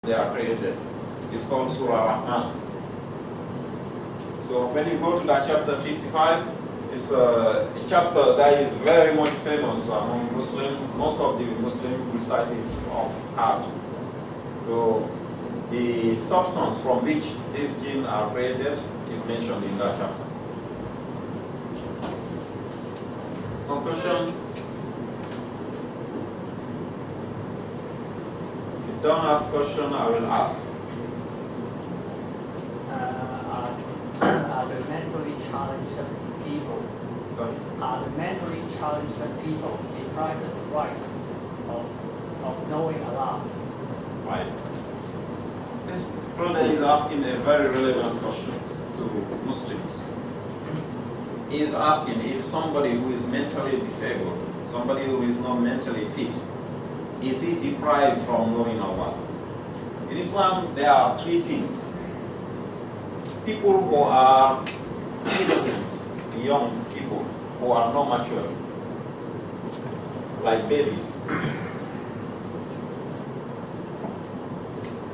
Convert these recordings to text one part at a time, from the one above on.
they are created. It's called Surah Rahman. So when you go to that chapter 55, it's a chapter that is very much famous among Muslims. Most of the Muslims recite it off heart. So the substance from which these jinn are created is mentioned in that chapter. Conclusions? If you don't ask a question, I will ask. Are the mentally challenged people? Sorry? Are the mentally challenged people deprived of the right of knowing Allah? Right. This brother is asking a very relevant question to Muslims. He is asking if somebody who is mentally disabled, somebody who is not mentally fit, is he deprived from knowing Allah? In Islam, there are three things. People who are innocent, young people who are not mature, like babies,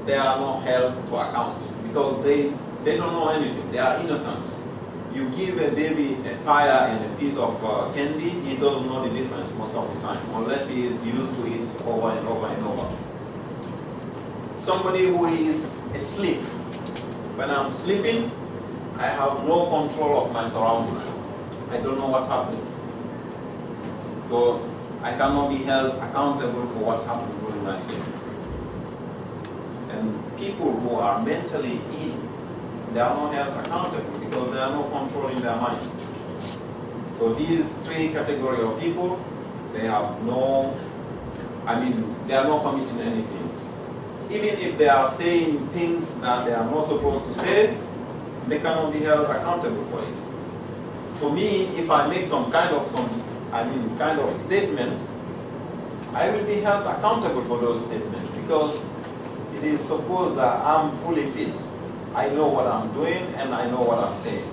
they are not held to account because they don't know anything. They are innocent. You give a baby a fire and a piece of candy, he doesn't know the difference most of the time, unless he is used to it over and over and over. Somebody who is asleep. When I'm sleeping, I have no control of my surroundings. I don't know what's happening. So I cannot be held accountable for what happened during my sleep. And people who are mentally ill, they are not held accountable because they are no control in their mind. So these three categories of people, they have no, they are not committing any sins. Even if they are saying things that they are not supposed to say, they cannot be held accountable for it. For me, if I make some kind of statement, I will be held accountable for those statements because it is supposed that I'm fully fit. I know what I'm doing and I know what I'm saying.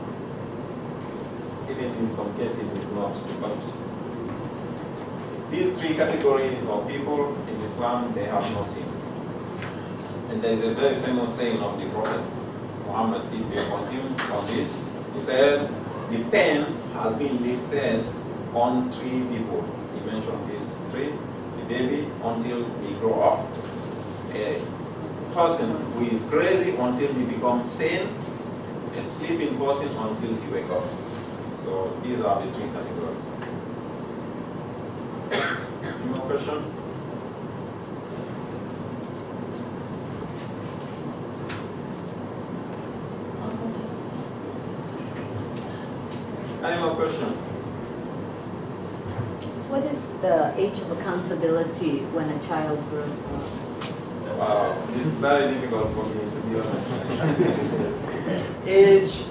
Even in some cases it's not. But these three categories of people in Islam, they have no sins. And there is a very famous saying of the Prophet Muhammad, peace be upon him, on this. He said, the pen has been lifted on three people. He mentioned these three, the baby until he grow up, a person who is crazy until he becomes sane, a sleeping person until he wakes up. So these are the three categories. Any more question? Any more questions? What is the age of accountability when a child grows up? Wow, it's very difficult for me, to be honest. Age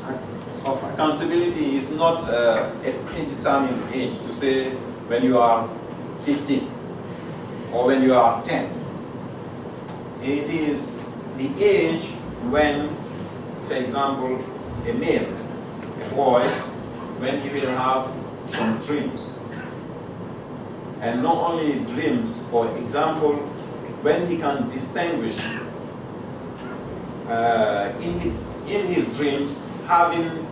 of accountability is not a predetermined age to say when you are 15 or when you are 10. It is the age when, for example, a male, a boy, when he will have some dreams. And not only dreams, for example, when he can distinguish in his dreams having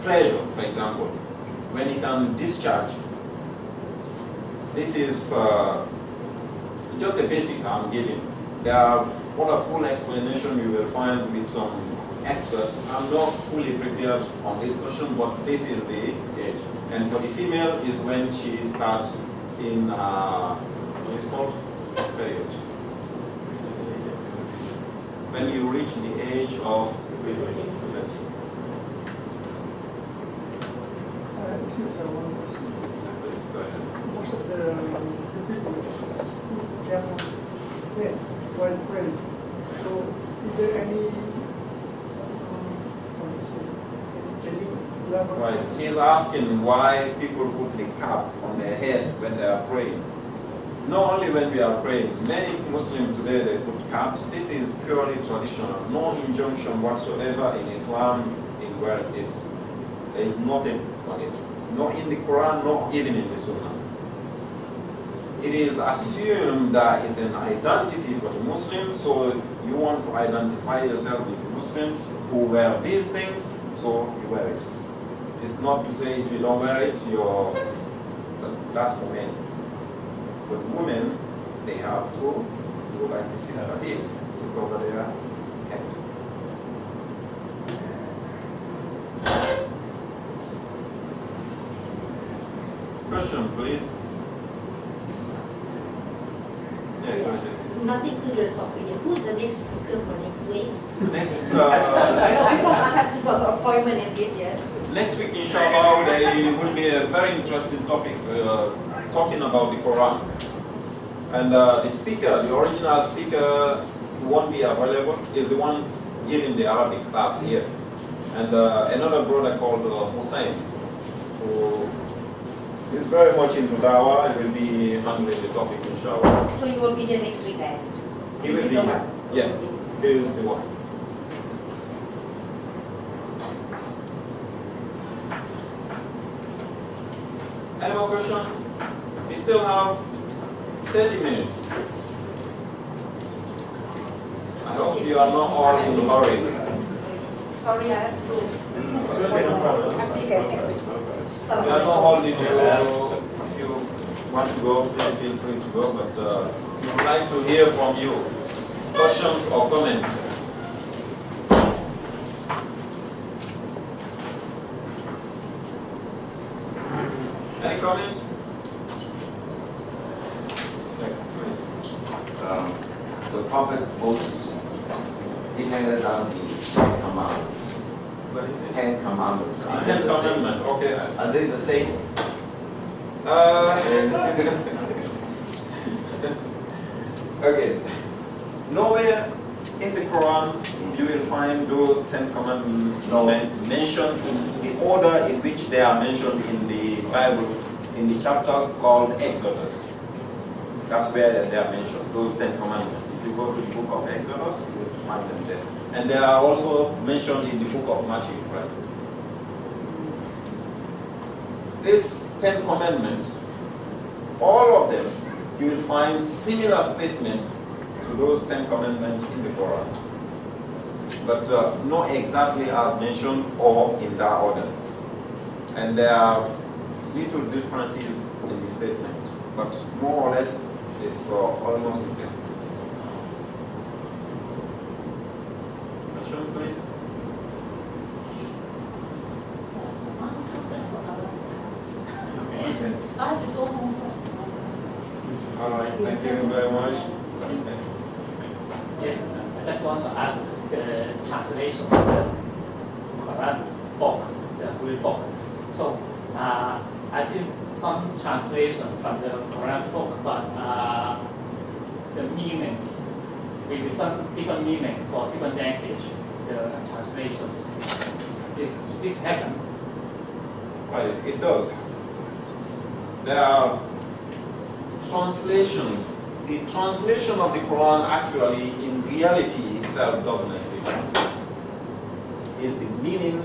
pleasure, for example, when he can discharge. This is just a basic I'm giving. There are what a full explanation you will find with some experts. I'm not fully prepared on this question, but this is the age. And for the female is when she starts seeing what is called period. When you reach the age of puberty. Excuse me, one question. Please go ahead. Most of the people cannot think while praying. So, is there any, can you elaborate? Right. He's asking why people put the cap on their head when they are praying. Not only when we are praying, many Muslims today they put caps. This is purely traditional. No injunction whatsoever in Islam in where it is. There is nothing on it. Not in the Quran, not even in the Sunnah. it is assumed that it's an identity for the Muslim, so you want to identify yourself with Muslims who wear these things, so you wear it. It's not to say if you don't wear it, that's for men. For the women, they have to do like the sister did, to cover their head. Question, please. Yeah, questions. Nothing to the topic here. Who's the next speaker for next week? Next, Because I have to go to appointment and get here. next week, inshallah, there will be a very interesting topic, talking about the Quran. And the speaker, the original speaker who won't be available is the one giving the Arabic class here. And another brother called Hussein, who is very much into Dawah, will be handling the topic, inshallah. So you will be here next week, then? He will be here. Yeah, he is the one. Any more questions? We still have 30 minutes. I hope you are not all in a hurry. Sorry, I have to go. I'll see you guys next week. We are not holding you. If you want to go, please feel free to go. But we would like to hear from you. Questions or comments? Any comments? Please. The prophet Moses, he handed down the Ten Commandments. What is it? 10 Commandments. The Ten Commandments, okay. Are they the same? Okay. Nowhere in the Quran you will find those 10 commandments mentioned in the order in which they are mentioned in the Bible, in the chapter called Exodus. That's where they are mentioned, those 10 commandments. If you go to the book of Exodus, you will find them there. And they are also mentioned in the book of Matthew, right? These 10 commandments, all of them, you will find similar statement to those 10 commandments in the Quran. But not exactly as mentioned or in that order. And there are little differences in the statement, but more or less it's almost the same. Question, please. Okay. I have to go home first. All right, thank you very much. Okay. Yes, I just want to ask the translation of the Quran book, the Holy Book. So I see some translation from the Quran book, but the meaning, with some different meaning for different language, the translations. This happen. Well, it does. There are translations. The translation of the Quran actually, in reality itself, doesn't exist. It's the meaning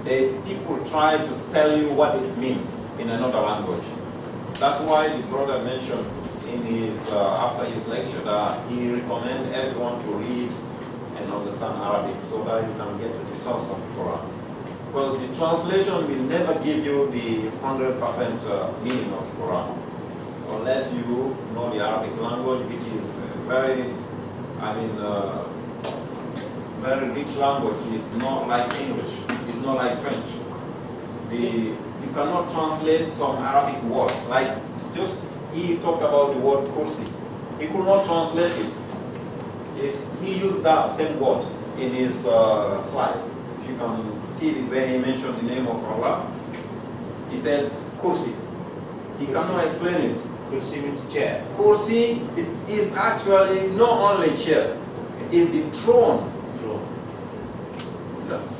that people try to tell you what it means in another language. That's why the brother mentioned in his after his lecture that he recommended everyone to read and understand Arabic so that you can get to the source of the Quran. Because the translation will never give you the 100% meaning of the Quran, unless you know the Arabic language, which is very, very rich language. It's not like English. It's not like French. You cannot translate some Arabic words. Like he talked about the word kursi. He could not translate it. He used that same word in his slide. If you can see the way he mentioned the name of Allah, he said kursi. He cannot explain it. Kursi means chair. Kursi is actually not only chair, it's the throne.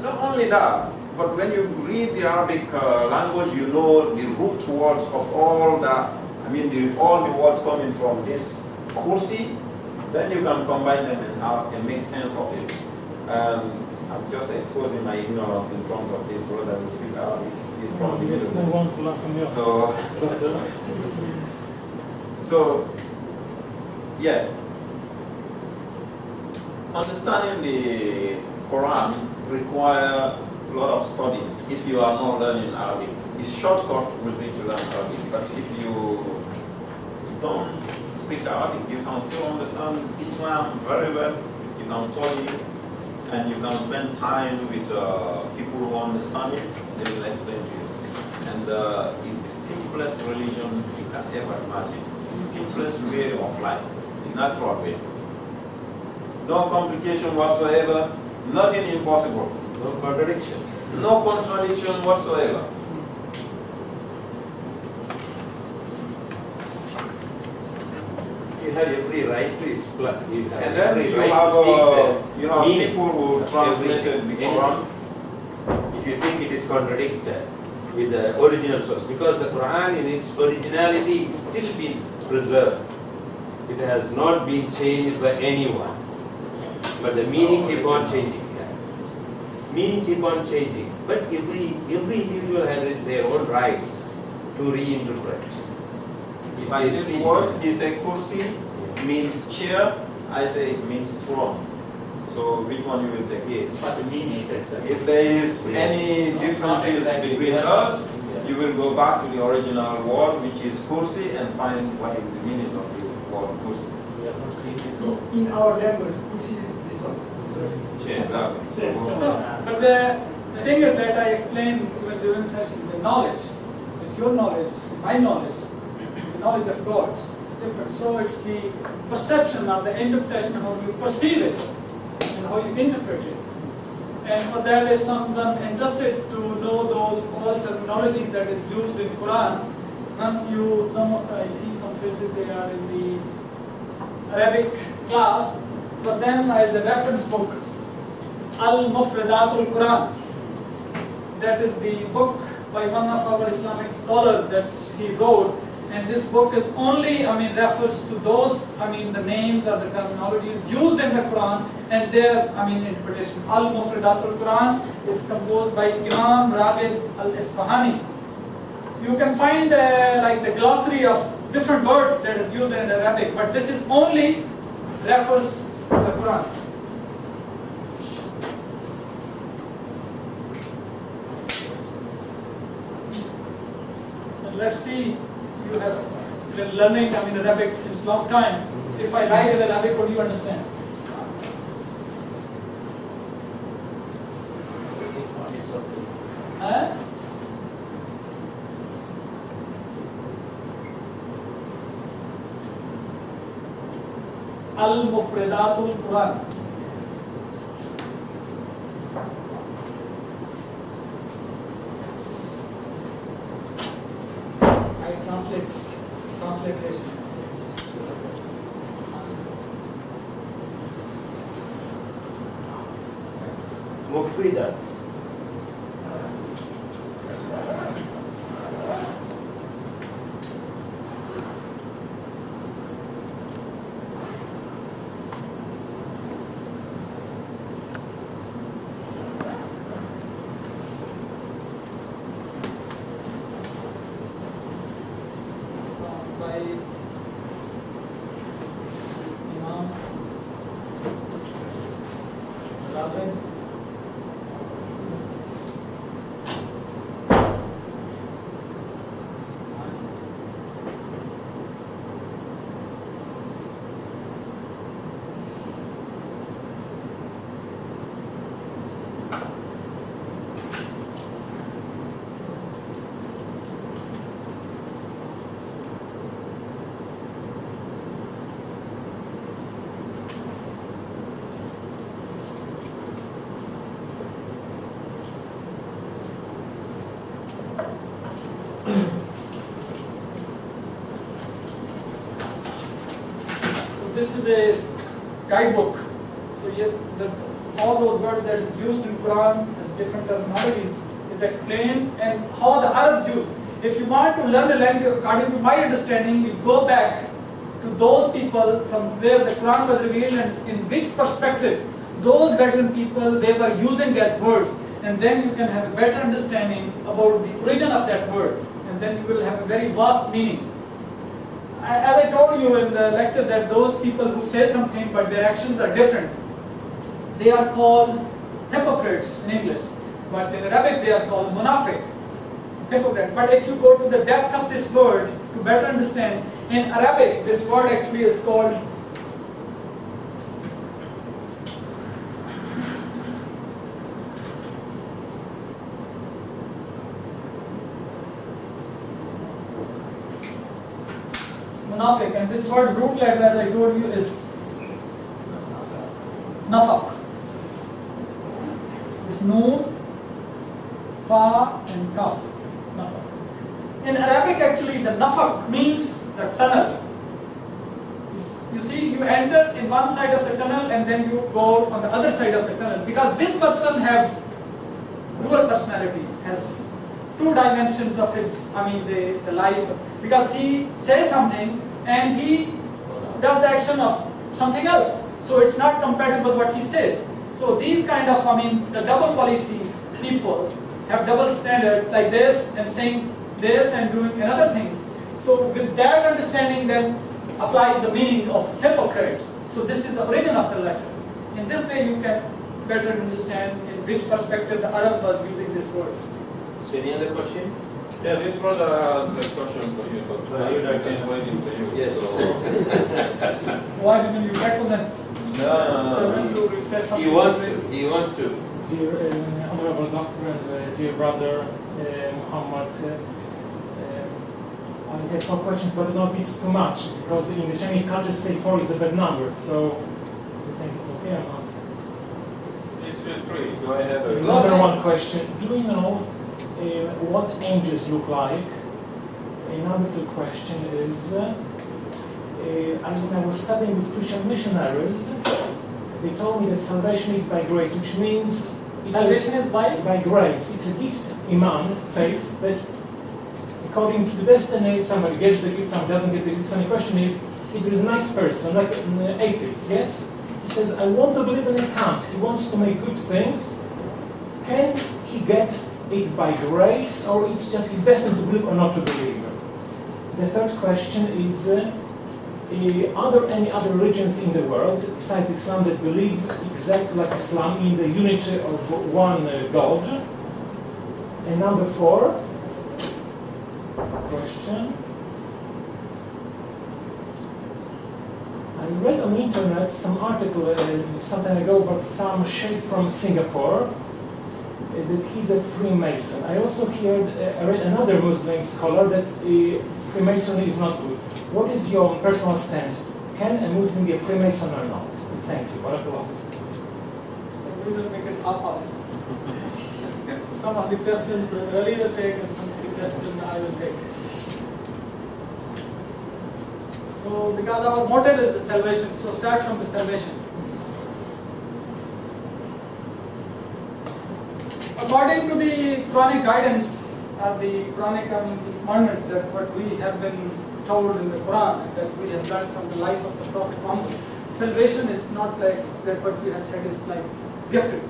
Not only that, but when you read the Arabic language, you know the root words of all that. All the words coming from this kursi, then you can combine them and make sense of it. I'm just exposing my ignorance in front of this brother who speaks Arabic. He's from the Middle East. So, So, yeah, understanding the Quran require a lot of studies if you are not learning Arabic. The shortcut will be to learn Arabic, but if you don't speak Arabic, you can still understand Islam very well. You can study and you can spend time with people who understand it. They will explain to you. And it's the simplest religion you can ever imagine. The simplest way of life, the natural way. No complication whatsoever, nothing impossible. No contradiction. No contradiction whatsoever. You have every right to explain. You have And then every you right have, to seek you have meaning people who of translated the everything. Quran. If you think it is contradicted with the original source, because the Quran in its originality is still been preserved. It has not been changed by anyone. But the meaning keep on changing. Meaning keep on changing. But every individual has their own rights to reinterpret. If Like they this see- word, he said kursi means chair, I say it means throne. So which one you will take? Yes. But the meaning is If there is any differences exactly. between us, you will go back to the original word, which is kursi, and find what is the meaning of the word kursi. we have not seen it all. In our language, Kusi is this one. Exactly. So, But the thing is that I explained even during session, the knowledge, that your knowledge, my knowledge, the knowledge of God is different. So it's the perception of the interpretation, how you perceive it and how you interpret it. And for that, if someone interested to know those all terminologies that is used in Quran, once you, I see some faces, they are in the Arabic class, for them is a reference book, Al-Mufradatul Quran. That is the book by one of our Islamic scholars that he wrote, and this book is only, refers to those, the names or the terminologies used in the Quran and their, interpretation. Al-Mufradatul Quran is composed by Imam Raghib al-Isfahani. You can find like the glossary of different words that is used in Arabic, but this is only refers to the Quran. And let's see, you have been learning Arabic since long time. If I write in Arabic, what do you understand? It's okay. Huh? Al-Mufradatul Quran. I translation. Mufrida. By Imam Raghib this is a guidebook. So all those words that is used in Quran as different terminologies is explained, and how the Arabs use. If you want to learn a language according to my understanding, you go back to those people from where the Quran was revealed and in which perspective those Bedouin people they were using that words, and then you can have a better understanding about the origin of that word, and then you will have a very vast meaning. as I told you in the lecture, that those people who say something but their actions are different, they are called hypocrites in English. But in Arabic, they are called munafiq, hypocrite. But if you go to the depth of this word to better understand, in Arabic, this word actually is called munafiq, and this word root letter, as I told you, is nafaq. This noon, fa, and kaf. Nafaq. In Arabic, actually, the nafaq means the tunnel. You see, you enter in one side of the tunnel and then you go on the other side of the tunnel, because this person have dual personality, has two dimensions of his, the life, because he says something and he does the action of something else. So it's not compatible what he says. So these kind of, the double policy people have double standard like this and saying this and doing another things. So with that understanding then applies the meaning of hypocrite. So this is the origin of the letter. In this way you can better understand in which perspective the Arab was using this word. So any other question? Yeah, this brother has a question for you, but I've been waiting for you. Yes. So. Why didn't you tackle them? No. He wants to. He wants to. Dear Honorable Doctor and dear brother Muhammad, I have some questions, but I don't know if it's too much, because in the Chinese culture, say 4 is a bad number, so you think it's okay or not? Please feel free. Go ahead. Another one question. Do you know what angels look like? Another two question is, when I was studying with Christian missionaries, they told me that salvation is by grace, which means salvation is by grace. It's a gift, iman, faith, that according to the destiny, somebody gets the gift, some doesn't get the gift. So the question is, if there is a nice person, like an atheist, yes? He says, I want to believe in a Kant. He wants to make good things. Can he get it by grace, or it's just his destiny to believe or not to believe? The third question is, are there any other religions in the world besides Islam that believe exactly like Islam in the unity of one God? And number 4 question. I read on the internet some article some time ago about some sheikh from Singapore that he's a Freemason. I also read another Muslim scholar that Freemasonry is not good. What is your personal stand? Can a Muslim be a Freemason or not? Thank you. Barakallah. We will make it half-half. Some of the questions the early will take and some of the questions I will take. So, because our motive is the salvation, so start from the salvation. According to the Quranic guidance, the Quranic, the commandments that what we have been told in the Quran, and that we have learned from the life of the Prophet Muhammad, salvation is not like that what we have said is like gifted.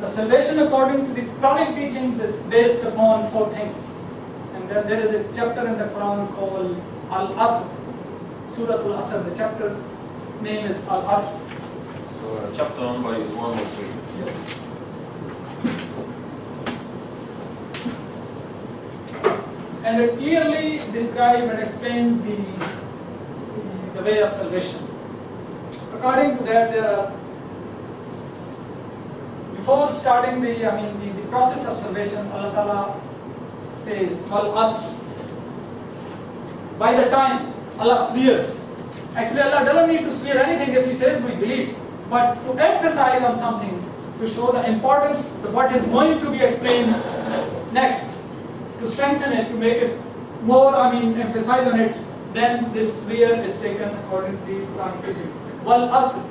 The salvation according to the Quranic teachings is based upon 4 things. And then there is a chapter in the Quran called Al-Asr, Surah Al-Asr. The chapter name is Al-Asr. So chapter number is 103. Yes. And it clearly describes and explains the way of salvation. According to that, there are, before starting the process of salvation, Allah Ta'ala says, Wal Asr. By the time Allah swears, actually Allah doesn't need to swear anything if He says we believe, but to emphasize on something, to show the importance of what is going to be explained next, to strengthen it, to make it more, emphasize on it, then this swear is taken according to the Quran teaching. Wal Asr.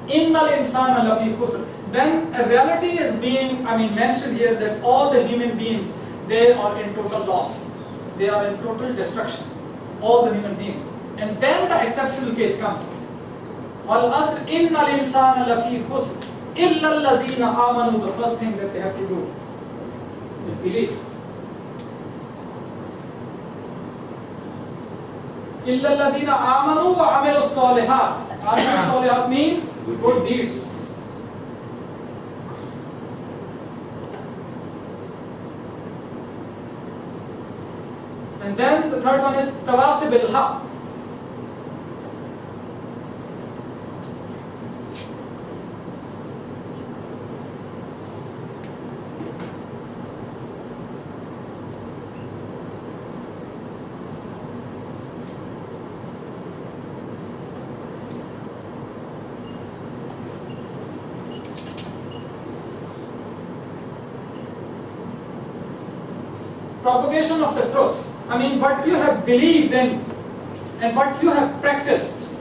Innal insana lafi khusr. Then a reality is being, mentioned here that all the human beings, they are in total loss. They are in total destruction. All the human beings. And then the exceptional case comes. Wal Asr. Innal insana lafi khusr. Illa allazina amanu. The first thing that they have to do is belief. إِلَّا الَّذِينَ آمَنُوا وَعَمِلُوا الصَّالِحَاتِ. Amil Solihat means good deeds. And then the third one is Tawasi bil Haq. Propagation of the truth. I mean, what you have believed in and what you have practiced,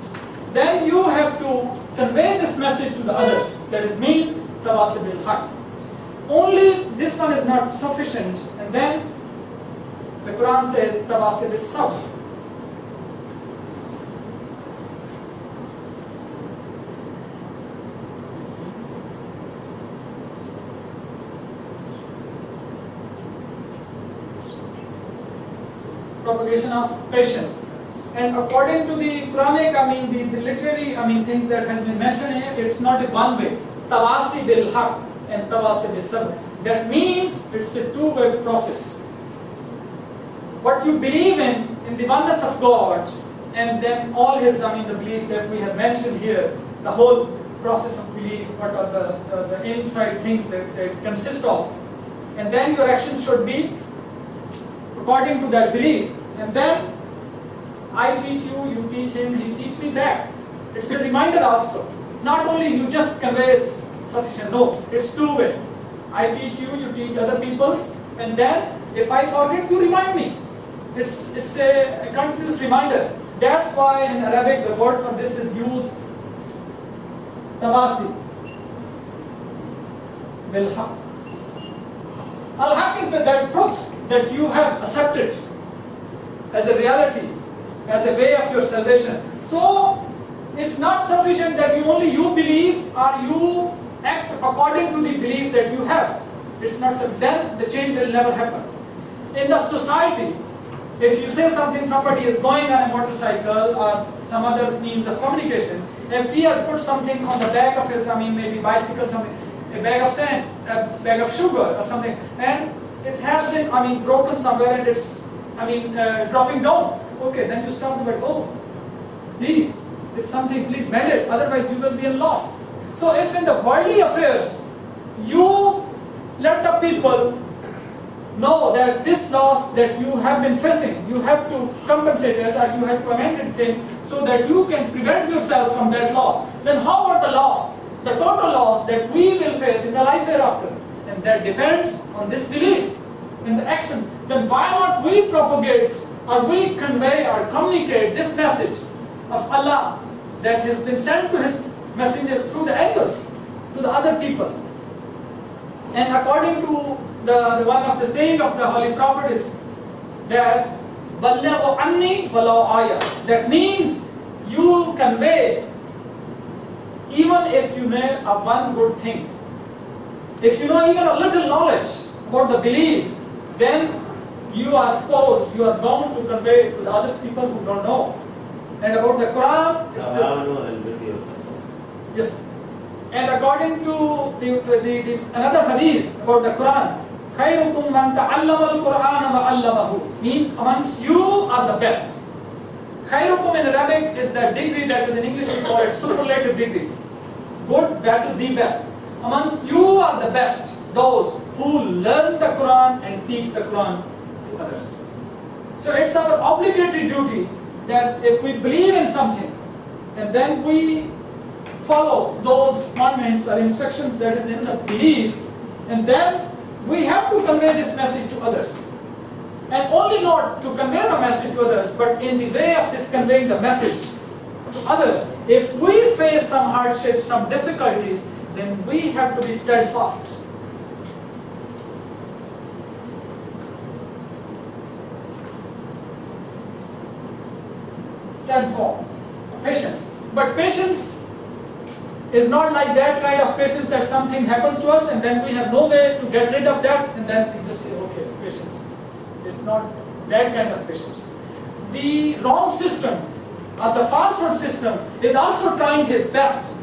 then you have to convey this message to the others. That is me, Tawasi bil Haq. Only this one is not sufficient, and then the Quran says Tawasi bil Sabr. Propagation of patience. And according to the Quranic, I mean the literary, things that has been mentioned here, it's not a one way. Tawasi bil Haq and Tawasi bil Sabr. That means it's a two-way process. What you believe in the oneness of God, and then all his, the belief that we have mentioned here, the whole process of belief, what are the inside things that it consists of. And then your actions should be according to that belief. And then I teach you, you teach him, he teach me back. It's a reminder also. Not only you just convey sufficient, no, it's two-way. I teach you, you teach other peoples, and then if I forget, you remind me. It's a continuous reminder. That's why in Arabic the word for this is used Tawasi bil Haq. Al-Haq is that truth that you have accepted as a reality, as a way of your salvation. So it's not sufficient that only you believe or you act according to the belief that you have. It's not sufficient. Then the change will never happen. In the society, if you say something, somebody is going on a motorcycle or some other means of communication, if he has put something on the back of his, maybe bicycle, something, a bag of sand, a bag of sugar or something, and it has been, broken somewhere and it's, dropping down. Okay, then you stop the bed. Oh, please, it's something, please mend it, otherwise you will be lost. So if in the worldly affairs, you let the people know that this loss that you have been facing, you have to compensate it or you have to amend things so that you can prevent yourself from that loss. Then how about the loss, the total loss that we will face in the life hereafter? And that depends on this belief in the actions. Then why not we propagate or we convey or communicate this message of Allah that has been sent to his messengers through the angels to the other people? And according to the one of the saying of the Holy Prophet is that Ballighu anni walau aya. That means you convey even if you know of one good thing. If you know even a little knowledge about the belief, then you are supposed, you are bound to convey to the other people who don't know. And about the Quran, it's this. Yes. And according to the another hadith about the Quran, خَيْرُكُمْ مَنْ تَعَلَّمَ الْقُرْآنَ وَعَلَّمَهُ, means amongst you are the best. Khairukum in Arabic is the degree that is in English we call it superlative degree. Good, better, the best. Amongst you are the best, those who learn the Quran and teach the Quran to others. So it's our obligatory duty that if we believe in something and then we follow those commandments or instructions that is in the belief, and then we have to convey this message to others. And only not to convey the message to others, but in the way of this conveying the message to others. If we face some hardships, some difficulties, then we have to be steadfast. Stand for patience. But patience is not like that kind of patience that something happens to us and then we have no way to get rid of that and then we just say, okay, patience. It's not that kind of patience. the wrong system or the falsehood system is also trying his best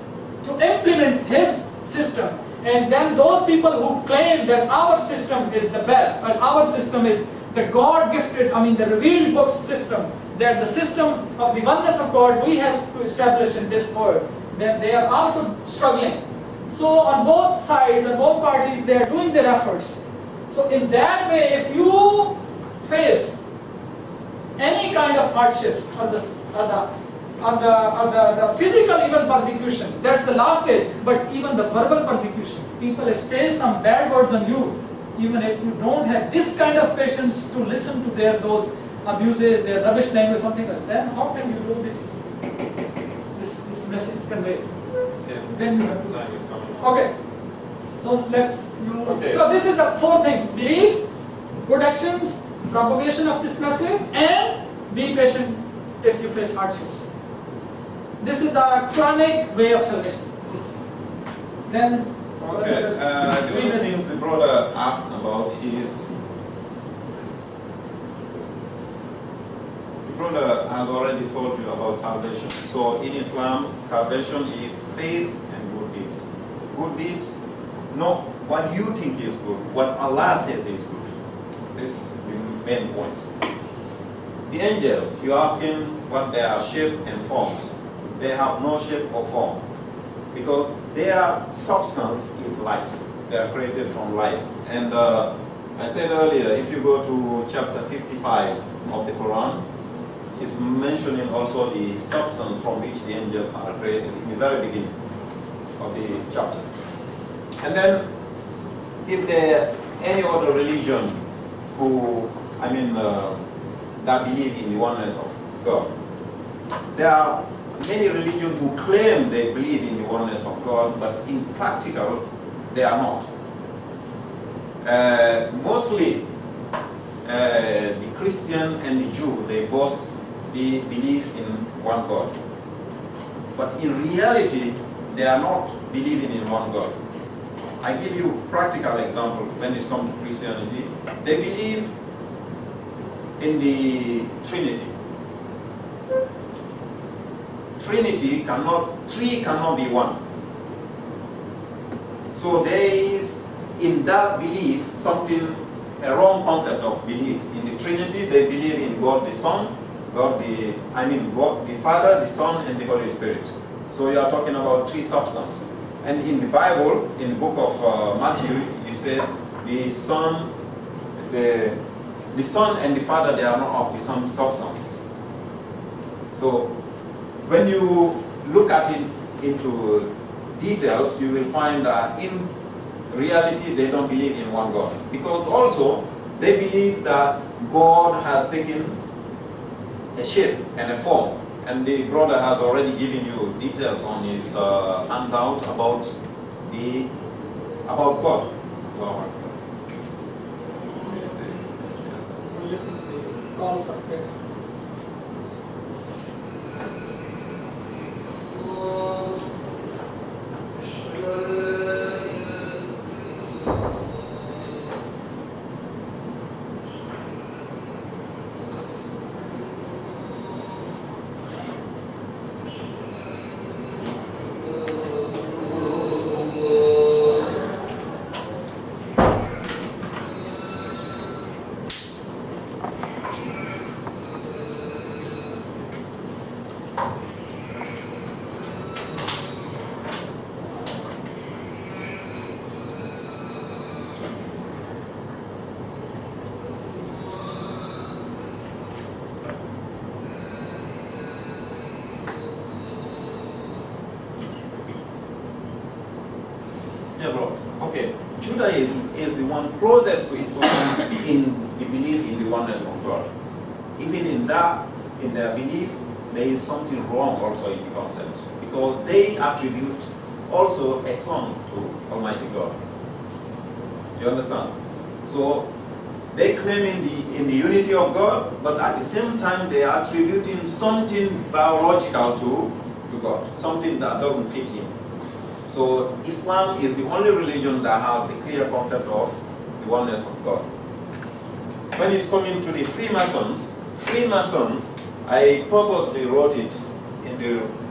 to implement his system. And then those people who claim that our system is the best, and our system is the God-gifted, the revealed books system, that the system of the oneness of God we have to establish in this world, then they are also struggling. So on both sides, on both parties, they are doing their efforts. So in that way, if you face any kind of hardships or the physical even persecution, that's the last stage, but even the verbal persecution, people if say some bad words on you, even if you don't have this kind of patience to listen to those abuses, their rubbish language, something like that, how can you do this message convey? Then you have to. Okay. So so this is the 4 things: belief, good actions, propagation of this message, and be patient if you face hardships. This is the chronic way of salvation. Then okay. The other things the brother asked about is, the brother has already told you about salvation. So in Islam, salvation is faith and good deeds. Good deeds, not what you think is good, what Allah says is good. This is the main point. The angels, you ask him what their shape and forms. They have no shape or form because their substance is light. They are created from light. And I said earlier, if you go to chapter 55 of the Quran, it's mentioning also the substance from which the angels are created in the very beginning of the chapter. And then, if there any other religion who, that believe in the oneness of God, there are many religions who claim they believe in the oneness of God, but in practical, they are not. Mostly, the Christian and the Jew, they boast the belief in one God. But in reality, they are not believing in one God. I give you practical example when it comes to Christianity. They believe in the Trinity. Three cannot be one. So there is in that belief a wrong concept of belief. In the Trinity, they believe in God the Son, God the Father, the Son, and the Holy Spirit. So you are talking about 3 substances. And in the Bible, in the book of Matthew, you said the Son and the Father, they are not of the same substance. So when you look at it into details, you will find that in reality they don't believe in one God. Because also they believe that God has taken a shape and a form. And the brother has already given you details on his handout about God. Wow. Listen to the call for prayer. Yeah, bro. Okay. Judaism is the one closest to Islam in the belief in the oneness of God. Even in their belief, there is something wrong also in the concept, because they attribute also a son to Almighty God. Do you understand? So they claim in the unity of God, but at the same time they are attributing something biological to God, something that doesn't fit him. So Islam is the only religion that has the clear concept of the oneness of God. When it's coming to the Freemasons I purposely wrote it in the